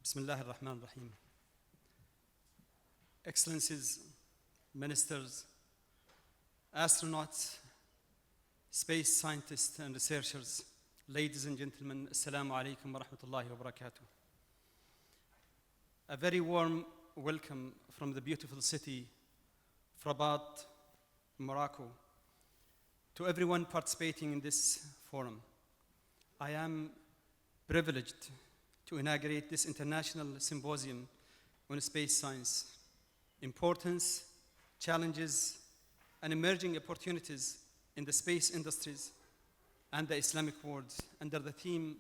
Bismillah ar-Rahman ar-Rahim. Excellencies, ministers, astronauts, space scientists and researchers, ladies and gentlemen, Assalamu alaikum wa rahmatullahi wa barakatuh. A very warm welcome from the beautiful city of Rabat, Morocco, to everyone participating in this forum. I am privileged to inaugurate this international symposium on space science, importance, challenges, and emerging opportunities in the space industries and the Islamic world under the theme,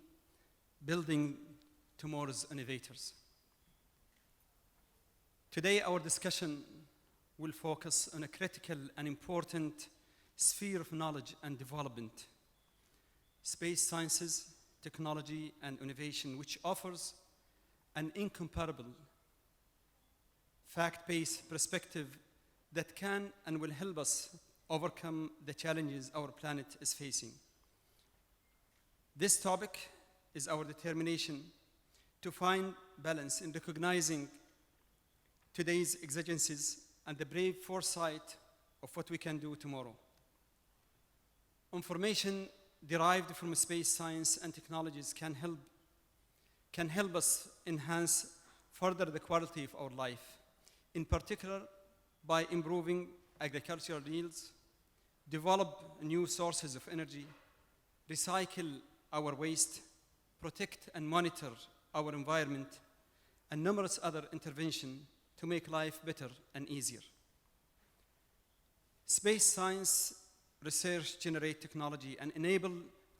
Building Tomorrow's Innovators. Today, our discussion will focus on a critical and important sphere of knowledge and development, space sciences, technology, and innovation, which offers an incomparable, fact-based perspective that can and will help us overcome the challenges our planet is facing. This topic is our determination to find balance in recognizing today's exigencies and the brave foresight of what we can do tomorrow. Information derived from space science and technologies can help us enhance further the quality of our life, in particular by improving agricultural yields, develop new sources of energy, recycle our waste, protect and monitor our environment, and numerous other interventions to make life better and easier. Space science research generate technology and enable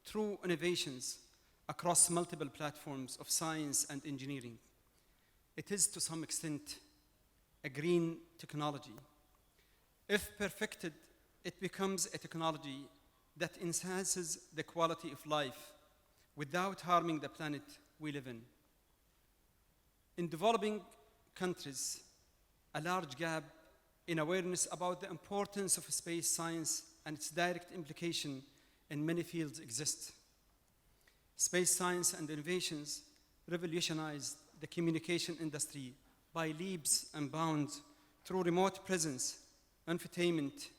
true innovations across multiple platforms of science and engineering. It is to some extent a green technology. If perfected, it becomes a technology that enhances the quality of life without harming the planet we live in. In developing countries, a large gap in awareness about the importance of space science and its direct implication in many fields exists. Space science and innovations revolutionized the communication industry by leaps and bounds through remote presence, infotainment,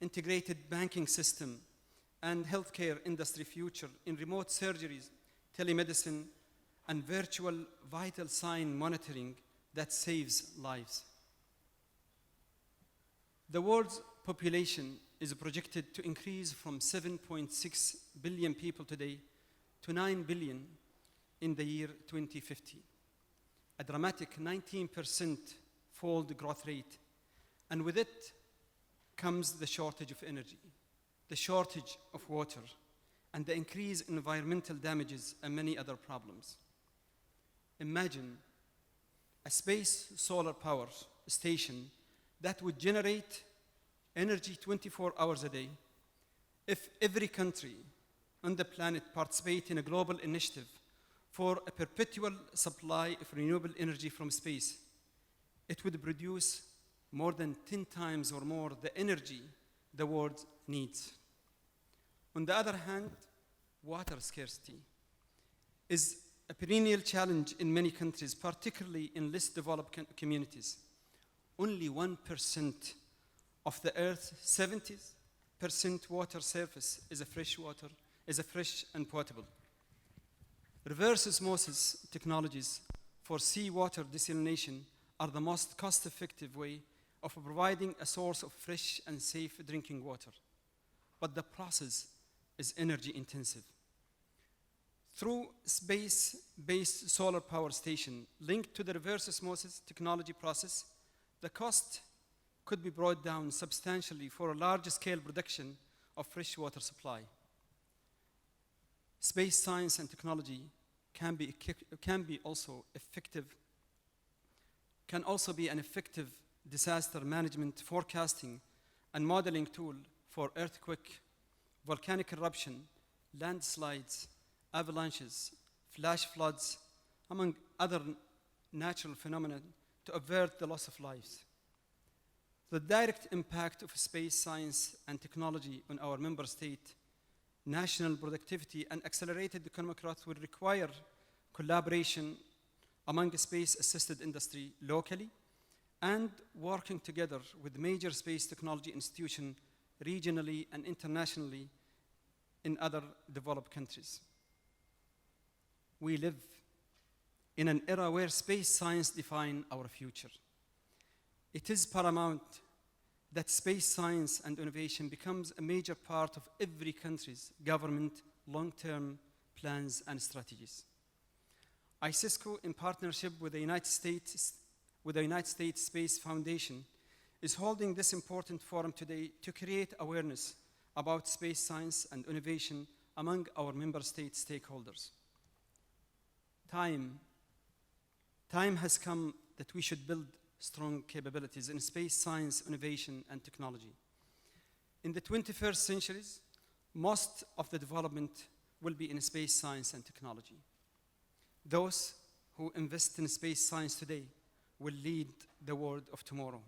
integrated banking system, and healthcare industry future in remote surgeries, telemedicine, and virtual vital sign monitoring that saves lives. The world's population is projected to increase from 7.6 billion people today to 9 billion in the year 2050, a dramatic 19% fold growth rate, and with it comes the shortage of energy, the shortage of water, and the increase in environmental damages and many other problems. Imagine a space solar power station that would generate energy 24 hours a day. If every country on the planet participates in a global initiative for a perpetual supply of renewable energy from space, it would produce more than 10 times or more the energy the world needs. On the other hand, water scarcity is a perennial challenge in many countries, particularly in less developed communities. Only 1% of the Earth's 70% water surface is fresh and potable. Reverse osmosis technologies for seawater desalination are the most cost-effective way of providing a source of fresh and safe drinking water. But the process is energy intensive. Through space-based solar power station linked to the reverse osmosis technology process, the cost could be brought down substantially for a large-scale production of fresh water supply. Space science and technology can also be an effective disaster management, forecasting, and modeling tool for earthquake, volcanic eruption, landslides, avalanches, flash floods, among other natural phenomena to avert the loss of lives. The direct impact of space science and technology on our member state, national productivity, and accelerated economic growth will require collaboration among space-assisted industry locally and working together with major space technology institutions regionally and internationally in other developed countries. We live in an era where space science defines our future. It is paramount that space science and innovation becomes a major part of every country's government long-term plans and strategies. ICESCO, in partnership with the United States Space Foundation, is holding this important forum today to create awareness about space science and innovation among our member state stakeholders. Time has come that we should build strong capabilities in space science, innovation, and technology. In the 21st century, most of the development will be in space science and technology. Those who invest in space science today will lead the world of tomorrow.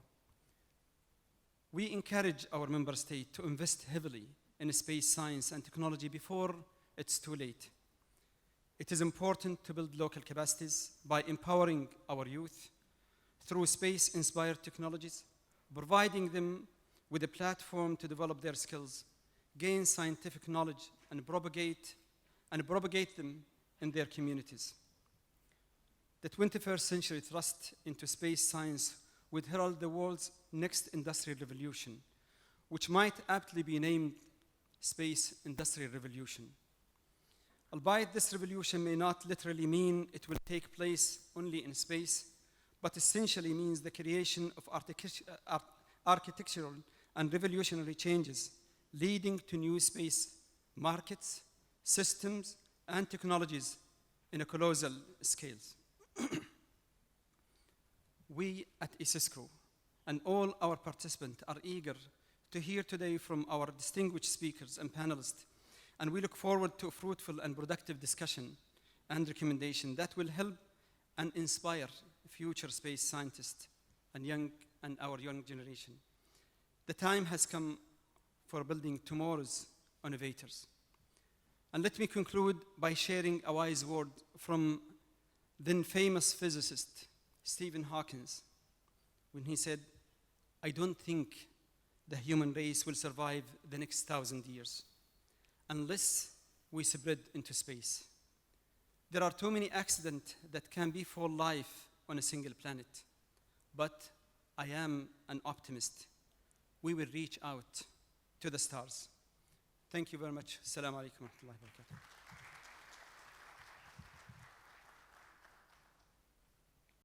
We encourage our member states to invest heavily in space science and technology before it's too late. It is important to build local capacities by empowering our youth through space-inspired technologies, providing them with a platform to develop their skills, gain scientific knowledge, and propagate them in their communities. The 21st century thrust into space science would herald the world's next industrial revolution, which might aptly be named Space Industrial Revolution. Albeit this revolution may not literally mean it will take place only in space, but essentially means the creation of architectural and revolutionary changes leading to new space markets, systems, and technologies in a colossal scale. We at ICESCO and all our participants are eager to hear today from our distinguished speakers and panelists, and we look forward to a fruitful and productive discussion and recommendation that will help and inspire future space scientists and our young generation. The time has come for building tomorrow's innovators. And let me conclude by sharing a wise word from then famous physicist Stephen Hawking, when he said, "I don't think the human race will survive the next 1,000 years unless we spread into space. There are too many accidents that can befall life on a single planet, but I am an optimist. We will reach out to the stars." Thank you very much. Assalamu alaikum wa rahmatullahi wa barakatuh.